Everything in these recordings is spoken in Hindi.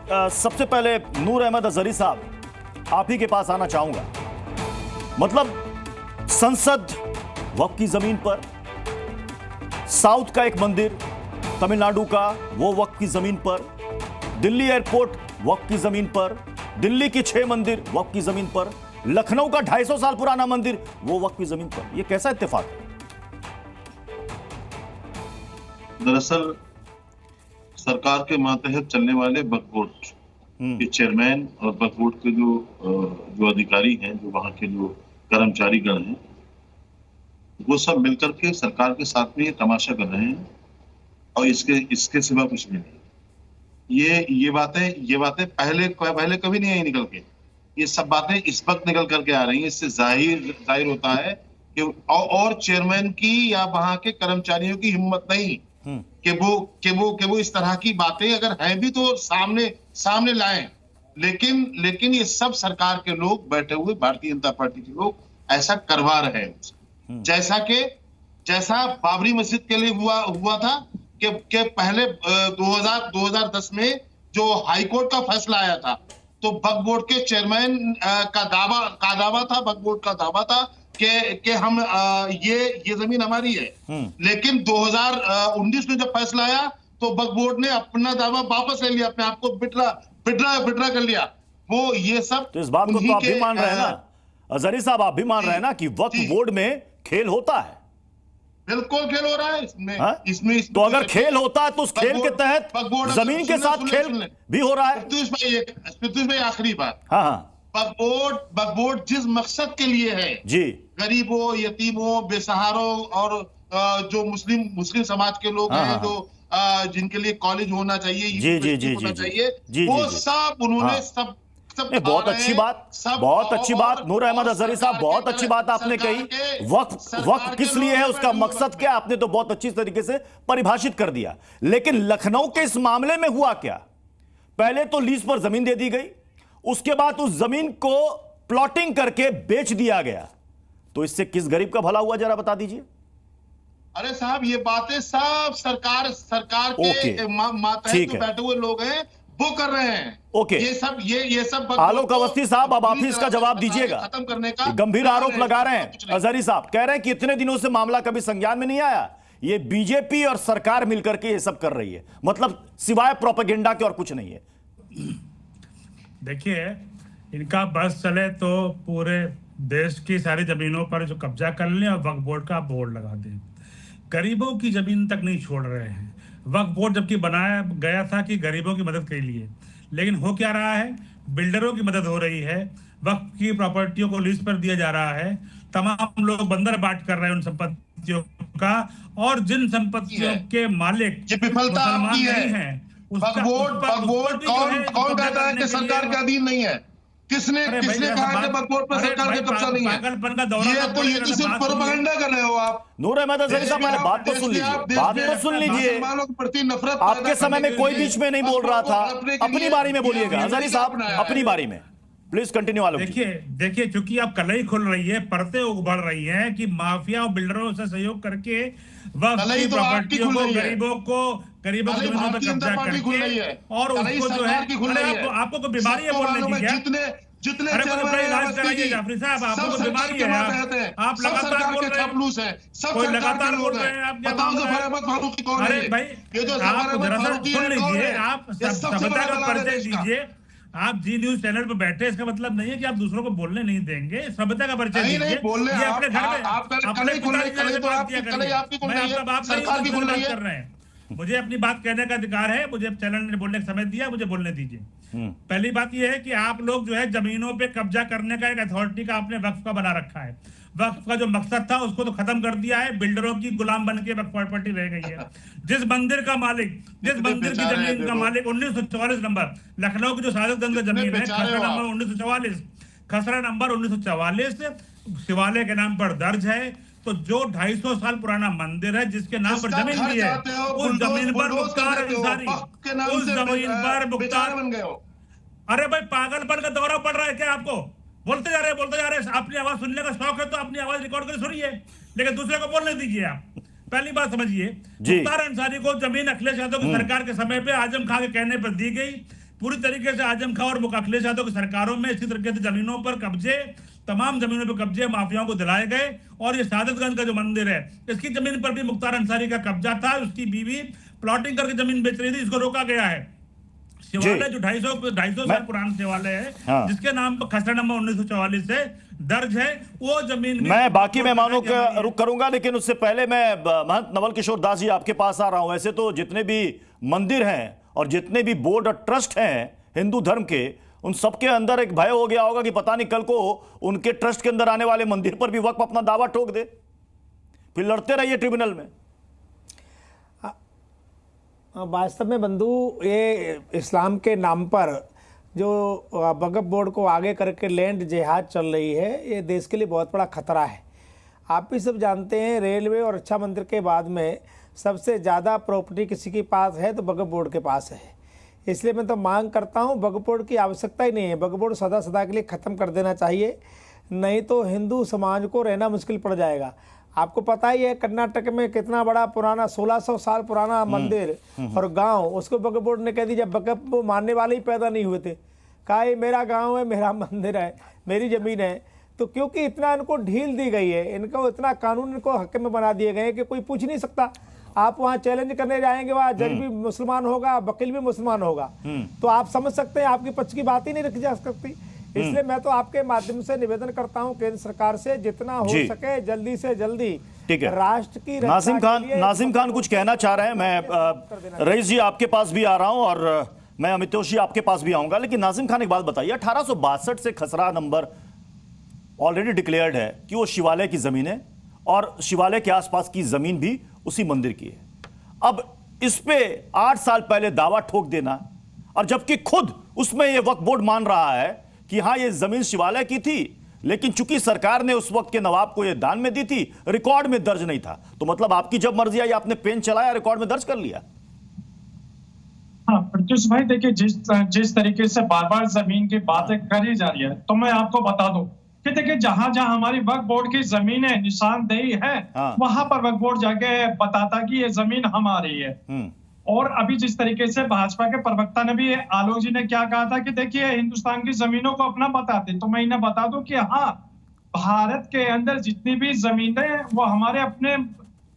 सबसे पहले नूर अहमद अजहरी साहब, आप ही के पास आना चाहूंगा। मतलब संसद वक्फ की जमीन पर, साउथ का एक मंदिर तमिलनाडु का वो वक्फ की जमीन पर, दिल्ली एयरपोर्ट वक्फ की जमीन पर, दिल्ली की 6 मंदिर वक्फ की जमीन पर, लखनऊ का 250 साल पुराना मंदिर वो वक्फ की जमीन पर। यह कैसा इत्तेफाक है? दरअसल सरकार के मातहत चलने वाले वक्फ बोर्ड के चेयरमैन और वक्फ बोर्ड के जो अधिकारी हैं, जो वहां के जो कर्मचारीगण हैं, वो सब मिलकर के सरकार के साथ में ये तमाशा कर रहे हैं और इसके सिवा कुछ भी नहीं। ये बातें पहले कभी नहीं आई निकल के। ये सब बातें इस वक्त निकल करके आ रही हैं। इससे जाहिर होता है कि और चेयरमैन की या वहां के कर्मचारियों की हिम्मत नहीं कि वो इस तरह की बातें अगर हैं भी तो सामने लाएं। लेकिन ये सब सरकार के लोग बैठे हुए, भारतीय जनता पार्टी के लोग ऐसा करवा रहे हैं। जैसा बाबरी मस्जिद के लिए हुआ था कि पहले 2010 में जो हाई कोर्ट का फैसला आया था, तो वक्फ बोर्ड के चेयरमैन का दावा था, वक्फ बोर्ड का दावा था कि हम ये जमीन हमारी है। लेकिन 2019 में जब फैसला आया तो वक्फ बोर्ड ने अपना दावा वापस ले लिया, अपने आप को विड्रा कर लिया। वो ये सब तो इस बात को तो आप भी मान रहे हैं ना अजहरी साहब, आप भी मान रहे हैं ना कि वक्फ बोर्ड में खेल होता है? बिल्कुल खेल हो रहा है इसमें। तो अगर खेल होता है तो उस खेल के तहत जमीन के साथ खेल भी हो रहा है। पृथ्वी भाई आखिरी बात, हाँ, वक्फ बोर्ड जिस मकसद के लिए है जी, गरीबों, यतीमों, बेसहारों और जो मुस्लिम समाज के लोग हैं, जो जिनके लिए कॉलेज होना चाहिए, यूनिवर्सिटी होना चाहिए, वो सब उन्होंने सब बहुत अच्छी बात नूर अहमद अजहरी साहब, बहुत अच्छी बात आपने कही। वक्फ किस लिए है, उसका मकसद क्या, आपने तो बहुत अच्छी तरीके से परिभाषित कर दिया। लेकिन लखनऊ के इस मामले में हुआ क्या? पहले तो लीज पर जमीन दे दी गई, उसके बाद उस जमीन को प्लॉटिंग करके बेच दिया गया। तो इससे किस गरीब का भला हुआ, जरा बता दीजिए। अरे साहब, ये बातें सब सरकार के मातहत जो बैठे हुए लोग हैं वो कर रहे हैं। ओके, ये सब आलोक अवस्थी साहब, अब आप ही इसका जवाब दीजिएगा। खत्म करने का गंभीर आरोप लगा रहे हैं अजहरी साहब, कह रहे हैं कि इतने दिनों से मामला कभी संज्ञान में नहीं आया, ये बीजेपी और सरकार मिलकर के ये सब कर रही है, मतलब सिवाय प्रोपेगेंडा के और कुछ नहीं है। देखिए, इनका बस चले तो पूरे देश की सारी जमीनों पर जो कब्जा कर लें और वक्फ बोर्ड का बोर्ड लगा दें। गरीबों की जमीन तक नहीं छोड़ रहे हैं। वक्फ बोर्ड जबकि बनाया गया था कि गरीबों की मदद के लिए, लेकिन हो क्या रहा है, बिल्डरों की मदद हो रही है, वक्फ की प्रॉपर्टियों को लीज पर दिया जा रहा है, तमाम लोग बंदर बाट कर रहे हैं उन संपत्तियों का, और जिन संपत्तियों के मालिक मुसलमान नहीं है, वक्फ बोर्ड कौन कहता है कि सरकार के अधीन नहीं है? किसने कहा कि वक्फ बोर्ड पर सरकार का कब्जा नहीं है? ये तो सिर्फ प्रोपेगेंडा कर रहे हो आप। नूर अहमद अजहरी साहब, मैंने बात तो सुन लीजिए। आपके समय में कोई बीच में नहीं बोल रहा था, अपनी बारी में बोलिएगा अजहरी साहब, अपनी बारी में प्लीज कंटिन्यू। आलोक, देखिए चूंकि अब कलई खुल रही है, परतें उभर रही हैं कि माफिया और बिल्डरों से सहयोग करके वक्फ की प्रॉपर्टियों को गरीबों की जमीनों पर कब्जा करके और उसको जो है, आपको कोई बीमारी है बोलने की? जितने इलाज कराइए जाफरी साहब, आपको कोई बीमारी है? आप लगातार बोल रहे हैं, कोई लगातार बोल रहे हैं, आप क्या बोल रहे हैं? अरे भाई, आप दरअसल सुन लीजिए, आप सभ्यता का परिचय दीजिए। आप जी न्यूज चैनल पर बैठे, इसका मतलब नहीं है कि आप दूसरों को बोलने नहीं देंगे। सभ्यता का परिचय दीजिए। ये अपने घर में बात कर रहे हैं। मुझे अपनी बात कहने का अधिकार है, मुझे चैनल ने बोलने का समय दिया, मुझे बोलने दीजिए। पहली बात यह है कि आप लोग जो है जमीनों पे कब्जा करने का एक अथॉरिटी का आपने वक्फ का बना रखा है। वक्फ का जो मकसद था उसको तो खत्म कर दिया है, बिल्डरों की गुलाम बन के वक्फ प्रॉपर्टी रह गई है। जिस मंदिर की जमीन का मालिक 1944 नंबर, लखनऊ की जो सादतगंज जमीन है, खसरा नंबर 1944 शिवालय के नाम पर दर्ज है। तो जो 250 साल पुराना मंदिर है, जिसके नाम पर जमीन भी है, उस जमीन पर मुख्तार अंसारी, उस जमीन पर मुख्तार बन गए हो। अरे भाई, पागलपन का दौरा पड़ रहा है क्या आपको? बोलते जा रहे हैं। अपनी आवाज सुनने का शौक है तो अपनी आवाज रिकॉर्ड करके सुनिए, लेकिन दूसरे को बोलने दीजिए। आप पहली बात समझिए, मुख्तार अंसारी को जमीन अखिलेश यादव की सरकार के समय पे आजम खां के कहने पर दी गई पूरी तरीके से आजम खां और अखिलेश यादव की सरकारों में इसी तरीके से जमीनों पर कब्जे, तमाम जमीनों पर कब्जे माफियाओं को दिलाए गए। और ये सादतगंज का जो मंदिर है, इसकी जमीन पर भी मुख्तार अंसारी का कब्जा था। उसकी बीवी प्लॉटिंग करके जमीन बेच रही थी, इसको रोका गया है। शिवालय जो 250 साल पुराना शिवालय है, हाँ। जिसके नाम पर खसरा नंबर 1944 से दर्ज है, वो जमीन मैं बाकी मेहमानों का रुख करूंगा, लेकिन उससे पहले मैं महंत नवल किशोर दास जी आपके पास आ रहा हूं। ऐसे तो जितने भी मंदिर हैं और जितने भी बोर्ड और ट्रस्ट हैं हिंदू धर्म के, उन सबके अंदर एक भय हो गया होगा कि पता नहीं कल को उनके ट्रस्ट के अंदर आने वाले मंदिर पर भी वक्फ अपना दावा ठोक दे, फिर लड़ते रहिए ट्रिब्यूनल में। वास्तव में बंधु, ये इस्लाम के नाम पर जो वक्फ बोर्ड को आगे करके लैंड जिहाद चल रही है, ये देश के लिए बहुत बड़ा खतरा है। आप भी सब जानते हैं, रेलवे और रक्षा मंत्री के बाद में सबसे ज़्यादा प्रॉपर्टी किसी के पास है तो वक्फ बोर्ड के पास है। इसलिए मैं तो मांग करता हूँ, वक्फ बोर्ड की आवश्यकता ही नहीं है। वक्फ बोर्ड सदा सदा के लिए ख़त्म कर देना चाहिए, नहीं तो हिंदू समाज को रहना मुश्किल पड़ जाएगा। आपको पता ही है कर्नाटक में कितना बड़ा पुराना 1600 साल पुराना मंदिर और गांव, उसको वक्फ बोर्ड ने कह दी, जब वक्फ वो मानने वाले ही पैदा नहीं हुए थे, कहा ये मेरा गांव है, मेरा मंदिर है, मेरी ज़मीन है। तो क्योंकि इतना इनको ढील दी गई है, इनको इतना कानून इनको हक में बना दिए गए हैं कि कोई पूछ नहीं सकता। आप वहाँ चैलेंज करने जाएंगे, वहाँ जज भी मुसलमान होगा, वकील भी मुसलमान होगा, तो आप समझ सकते हैं आपकी पक्ष की बात ही नहीं रखी जा सकती। इसलिए मैं तो आपके माध्यम से निवेदन करता हूं केंद्र सरकार से, जितना हो सके जल्दी से जल्दी राष्ट्र की नाजिम खान कुछ कहना चाह रहे हैं। मैं रईस जी आपके पास भी आ रहा हूं और मैं अमितोष जी आपके पास भी आऊंगा, लेकिन नाजिम खान एक बात बताइए, 1862 से खसरा नंबर ऑलरेडी डिक्लेयर्ड है कि वो शिवालय की जमीन है और शिवालय के आसपास की जमीन भी उसी मंदिर की है। अब इस पे 8 साल पहले दावा ठोक देना, और जबकि खुद उसमें ये वक्फ बोर्ड मान रहा है कि हां ये जमीन शिवालय की थी, लेकिन चूंकि सरकार ने उस वक्त के नवाब को ये दान में दी थी, रिकॉर्ड में दर्ज नहीं था। तो मतलब आपकी जब मर्जी आई आपने पेन चलाया, रिकॉर्ड में दर्ज कर लिया। हाँ प्रत्युष भाई, देखिए जिस तरीके से बार बार जमीन की बातें करी जा रही है, तो मैं आपको बता दूं कि देखिए जहां जहां हमारी वक्फ बोर्ड की जमीन है, निशानदेही है, वहां पर वक्फ बोर्ड जाके बताता कि ये जमीन हमारी है। और अभी जिस तरीके से भाजपा के प्रवक्ता ने भी, आलोक जी ने क्या कहा था कि देखिए हिंदुस्तान की जमीनों को अपना बताते, तो मैं इन्हें बता दूं कि हाँ, भारत के अंदर जितनी भी जमीनें हैं वो हमारे अपने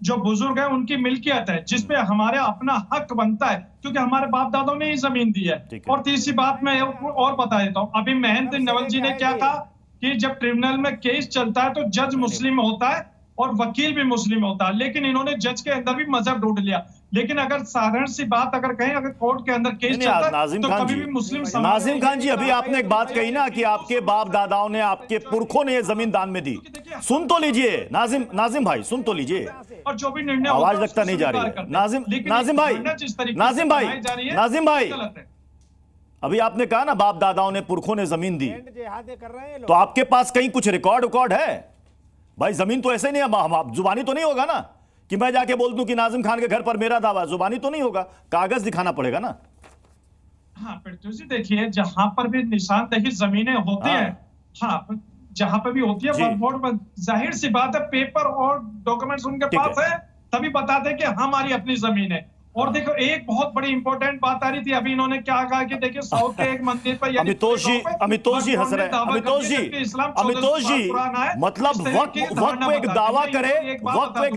जो बुजुर्ग हैं उनकी मिल्कियत है, जिसपे हमारे अपना हक बनता है, क्योंकि हमारे बाप दादों ने ही जमीन दी है। और तीसरी बात मैं और बता देता हूँ, अभी महंत नवल जी ने क्या कहा कि जब ट्रिब्यूनल में केस चलता है तो जज मुस्लिम होता है और वकील भी मुस्लिम होता है, लेकिन इन्होंने जज के अंदर भी मजहब ढूंढ लिया। लेकिन अगर साधारण सी बात अगर कहें, अगर कोर्ट के अंदर केस चलता है तो कभी भी मुस्लिम नाजिम खान जी, अभी आपने एक बात कही ना कि आपके बाप दादाओं ने, आपके पुरखों ने ये जमीन दान में दी। सुन तो लीजिए नाजिम भाई, सुन तो लीजिए, और जो भी निर्णय आवाज लगता नहीं जा रही है। नाजिम भाई, अभी आपने कहा ना बाप दादाओं ने, पुरखों ने जमीन दी, तो आपके पास कहीं कुछ रिकॉर्ड है भाई? जमीन तो ऐसे नहीं है, जुबानी तो नहीं होगा ना कि मैं जाके बोल दूं कि नाजिम खान के घर पर मेरा दावा, जुबानी तो नहीं होगा, कागज दिखाना पड़ेगा ना। हाँ प्रत्युष जी, देखिए जहां पर भी निशानदेही जमीनें होती हैं, हाँ जहां पर भी होती है, वक्फ बोर्ड में जाहिर सी बात है पेपर और डॉक्यूमेंट्स उनके पास है, तभी बताते हैं कि हमारी अपनी जमीन है। और देखो एक बहुत बड़ी इंपॉर्टेंट बात आ रही थी, अभी इन्होंने क्या कहा कि देखिए साउथ के एक मंदिर पर अमितोष जी हंस रहे हैं। अमितोष जी मतलब वक्त एक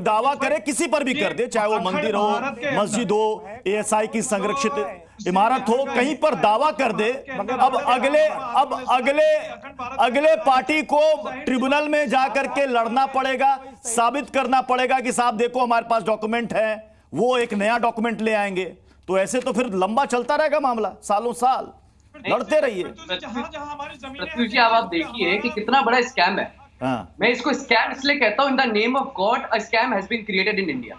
दावा करे किसी पर भी कर दे, चाहे वो मंदिर हो, मस्जिद हो, एएसआई की संरक्षित इमारत हो, कहीं पर दावा कर दे। अब अगले पार्टी को ट्रिब्यूनल में जाकर के लड़ना पड़ेगा, साबित करना पड़ेगा कि साहब देखो हमारे पास डॉक्यूमेंट है, वो एक नया डॉक्यूमेंट ले आएंगे। तो ऐसे तो फिर लंबा चलता रहेगा मामला, सालों साल लड़ते रहिए। प्रत्युष जी, आप देखिए कि कितना बड़ा स्कैम है। मैं इसको स्कैम इसलिए कहता हूं, in the name of God a scam has been created in India.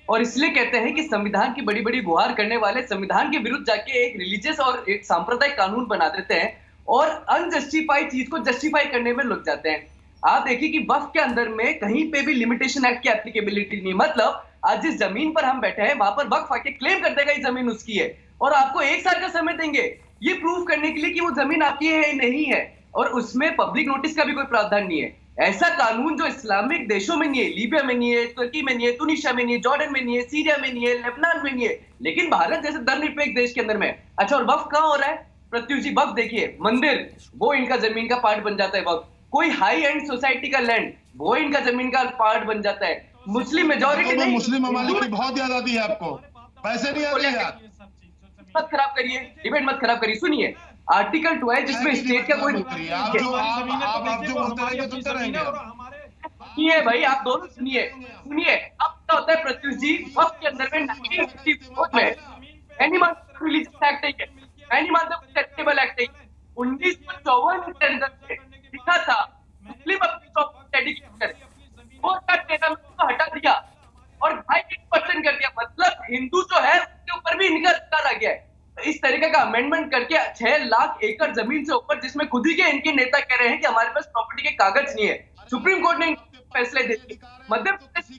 और इसलिए कहते हैं कि संविधान की बड़ी बड़ी गुहार करने वाले संविधान के विरुद्ध जाके एक रिलीजियस और एक सांप्रदायिक कानून बना देते हैं और अनजस्टिफाइड चीज को जस्टिफाई करने में लग जाते हैं। आप देखिए कि वक्फ के अंदर में कहीं पे भी लिमिटेशन एक्ट की एप्लीकेबिलिटी नहीं, मतलब आज जिस जमीन पर हम बैठे हैं वहां पर वक्फ आके क्लेम कर देगा ये जमीन उसकी है, और आपको 1 साल का समय देंगे ये प्रूव करने के लिए कि वो जमीन आपकी है या नहीं है, और उसमें पब्लिक नोटिस का भी कोई प्रावधान नहीं है। ऐसा कानून जो इस्लामिक देशों में नहीं है, लीबिया में नहीं है, तुर्की में नहीं है, तुनिशिया में नहीं है, जॉर्डन में नहीं है, सीरिया में नहीं है, लेबनान में नहीं है, लेकिन भारत जैसे धर्मनिरपेक्ष देश के अंदर में। अच्छा, और वक्फ कहां हो रहा है? प्रत्युष जी वक्त देखिए, मंदिर वो इनका जमीन का पार्ट बन जाता है, वक्त कोई हाई एंड सोसाइटी का लैंड वो इनका जमीन का पार्ट बन जाता है। मुस्लिम मेजॉरिटी नहीं, मुस्लिम ममालिक की बहुत याद आती है आपको, पैसे नहीं आते यार। मत खराब करिए, डिबेट मत खराब करिए। सुनिए आर्टिकल 2 है जिसमें स्टेट का कोई आप जो बोलते रहेंगे सुनते रहेंगे। सुनिए भाई, आप दोनों सुनिए। अब क्या होता है प्रत्युष जी, वक्त के अंदर में 1954 में एनिमल रिलीजियस एक्ट है, एनिमल एक्सेप्टेबल एक्ट है, 1954 के अंदर से लिखा था मुस्लिम अपनी प्रॉपर्टी डेडिकेट करें, वो को हटा दिया और 2.5% कर दिया। मतलब हिंदू जो है उसके ऊपर भी इनका अधिकार आ गया है। इस तरीके का अमेंडमेंट करके 6 लाख एकड़ जमीन से ऊपर, जिसमें खुद ही के इनके नेता कह रहे हैं कि हमारे पास प्रॉपर्टी के कागज नहीं है, सुप्रीम कोर्ट ने फैसले दे दिए। मध्य प्रदेश